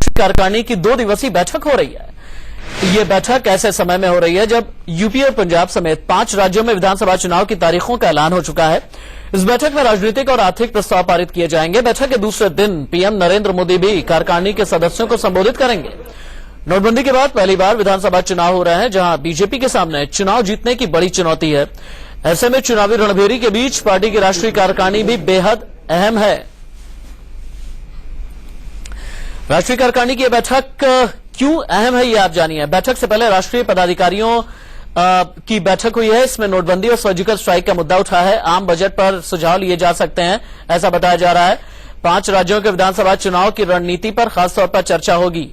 कार्यकारिणी की 2 दिवसीय बैठक हो रही है। ये बैठक ऐसे समय में हो रही है जब यूपी और पंजाब समेत 5 राज्यों में विधानसभा चुनाव की तारीखों का ऐलान हो चुका है। इस बैठक में राजनीतिक और आर्थिक प्रस्ताव पारित किए जाएंगे। बैठक के दूसरे दिन पीएम नरेंद्र मोदी भी कार्यकारिणी के सदस्यों को संबोधित करेंगे। नोटबंदी के बाद पहली बार विधानसभा चुनाव हो रहे हैं, जहां बीजेपी के सामने चुनाव जीतने की बड़ी चुनौती है। ऐसे में चुनावी रणभेरी के बीच पार्टी की राष्ट्रीय कार्यकारिणी भी बेहद अहम है। राष्ट्रीय कार्यकारिणी की बैठक क्यों अहम है, ये आप जानिए। बैठक से पहले राष्ट्रीय पदाधिकारियों की बैठक हुई है। इसमें नोटबंदी और सर्जिकल स्ट्राइक का मुद्दा उठा है। आम बजट पर सुझाव लिए जा सकते हैं, ऐसा बताया जा रहा है। 5 राज्यों के विधानसभा चुनाव की रणनीति पर खासतौर पर चर्चा होगी।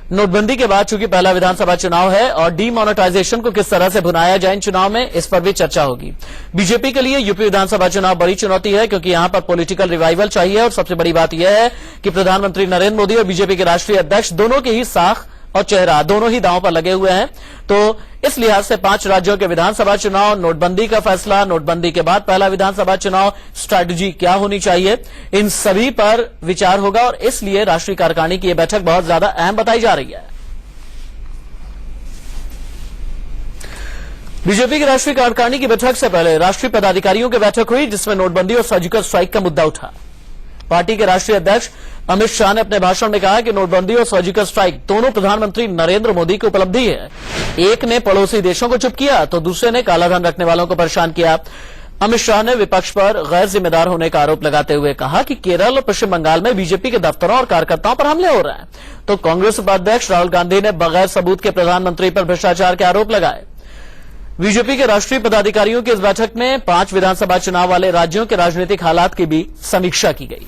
नोटबंदी के बाद चूंकि पहला विधानसभा चुनाव है और डीमोनेटाइजेशन को किस तरह से भुनाया जाए इन चुनाव में, इस पर भी चर्चा होगी। बीजेपी के लिए यूपी विधानसभा चुनाव बड़ी चुनौती है, क्योंकि यहां पर पॉलिटिकल रिवाइवल चाहिए और सबसे बड़ी बात यह है कि प्रधानमंत्री नरेंद्र मोदी और बीजेपी के राष्ट्रीय अध्यक्ष दोनों के ही साख और चेहरा दोनों ही दांव पर लगे हुए हैं। तो इस लिहाज से 5 राज्यों के विधानसभा चुनाव, नोटबंदी का फैसला, नोटबंदी के बाद पहला विधानसभा चुनाव, स्ट्रैटेजी क्या होनी चाहिए, इन सभी पर विचार होगा और इसलिए राष्ट्रीय कार्यकारिणी की यह बैठक बहुत ज्यादा अहम बताई जा रही है। बीजेपी की राष्ट्रीय कार्यकारिणी की बैठक से पहले राष्ट्रीय पदाधिकारियों की बैठक हुई, जिसमें नोटबंदी और सर्जिकल स्ट्राइक का मुद्दा उठा। पार्टी के राष्ट्रीय अध्यक्ष अमित शाह ने अपने भाषण में कहा कि नोटबंदी और सर्जिकल स्ट्राइक दोनों प्रधानमंत्री नरेंद्र मोदी की उपलब्धि है। एक ने पड़ोसी देशों को चुप किया तो दूसरे ने कालाधन रखने वालों को परेशान किया। अमित शाह ने विपक्ष पर गैर जिम्मेदार होने का आरोप लगाते हुए कहा कि केरल और पश्चिम बंगाल में बीजेपी के दफ्तरों और कार्यकर्ताओं पर हमले हो रहे हैं, तो कांग्रेस उपाध्यक्ष राहुल गांधी ने बगैर सबूत के प्रधानमंत्री पर भ्रष्टाचार के आरोप लगाए। बीजेपी के राष्ट्रीय पदाधिकारियों की इस बैठक में 5 विधानसभा चुनाव वाले राज्यों के राजनीतिक हालात की भी समीक्षा की गई।